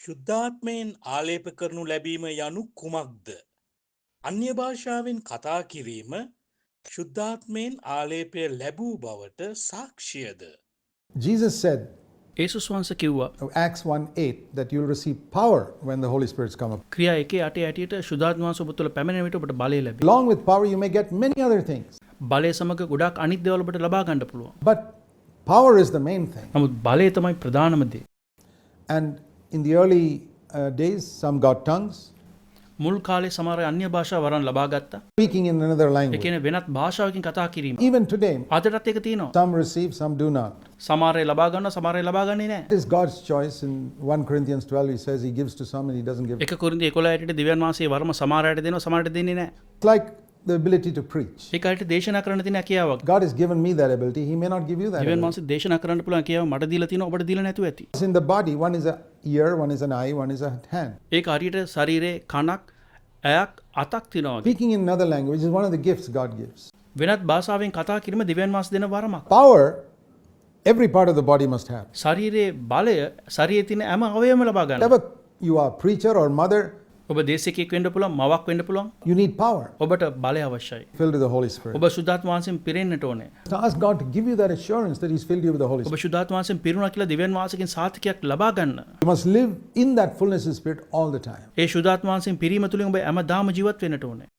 ශුද්ධාත්මයෙන් ආලේප කරනු ලැබීම යනු කුමක්ද. අන්‍ය භාෂාවෙන් කතා කිරීම ශුද්ධාත්මයෙන් ආලේපය ලැබූ බවට සාක්ෂියද. Jesus said, ඒසුස් වහන්සේ කිව්වා Acts 1:8, that you'll receive power when the Holy Spirit's come up. ක්‍රියා 1:8 ඇටියට ශුද්ධාත්ම වහන්සේ ඔබ තුළ පැමිණෙන විට ඔබට බලය ලැබේ. Along with power, you may get many other things. බලය සමග ගොඩාක් අනිත් දේවල් ඔබට ලබා ගන්න පුළුවන්. But power is the main thing. නමුත් බලය තමයි ප්‍රධානම දේ. And in the early days, some got tongues, මුල් කාලේ සමහර අන්‍ය භාෂා වරන් ලබා ගත්තා. speaking in another A language. කියන්නේ වෙනත් භාෂාවකින් කතා කිරීම. Even today, අදටත් ඒක තියෙනවා. some receive, some do not. සමහරේ ලබා ගන්නවා සමහරේ ලබා ගන්නේ නැහැ. It is God's choice. In 1 Corinthians 12, he says he gives to some and he doesn't give. 1 කොරින්ති 11 ඇටියට දිව්‍යන් වහන්සේ වරම සමහරයට දෙනවා සමහරට දෙන්නේ නැහැ. It's like the ability to preach. ඒක ඇයිට දේශනා කරන්න තියෙන හැකියාවක්. God has given me that ability. He may not give you that දිව්‍යන් ability. වහන්සේ දේශනා කරන්න පුළුවන් හැකියාව මට දීලා තියෙනවා ඔබට දීලා නැතුව ඇති. It's in the body. One is a ear, one is an eye, one is a hand. ඒක හරියට ශරීරේ කනක් ඇයක් අතක් තියෙනවා වගේ. Speaking in another language is one of the gifts God gives. වෙනත් භාෂාවෙන් කතා කිරීම දිව්‍යන් වහන්සේ දෙන වරමක්. Power, every part of the body must have. ශරීරයේ බලය ශරීරයේ තියෙන හැම අවයවම ලබා ගන්න. Whatever you are, preacher or mother, ඔබ දේශකයෙක් වෙන්න පුළුවන් මවක් වෙන්න පුළුවන්. you need power. ඔබට බලය අවශ්‍යයි. Filled with the Holy Spirit. ඔබ සුද්ධාත්ම වහන්සේන් පිරෙන්නට ඕනේ. So ask God to give you that assurance that He's filled you with the Holy ඔබ Spirit. සුද්ධාත්ම වහන්සේන් පිරුණා කියලා දිව්‍යන් වහන්සේගෙන් සාතිකයක් ලබා ගන්න. You must live in that fullness of Spirit all the time. ඒ සුද්ධාත්ම වහන්සේන් පිරීම තුලින් ඔබ හැමදාම ජීවත් වෙන්නට ඕනේ.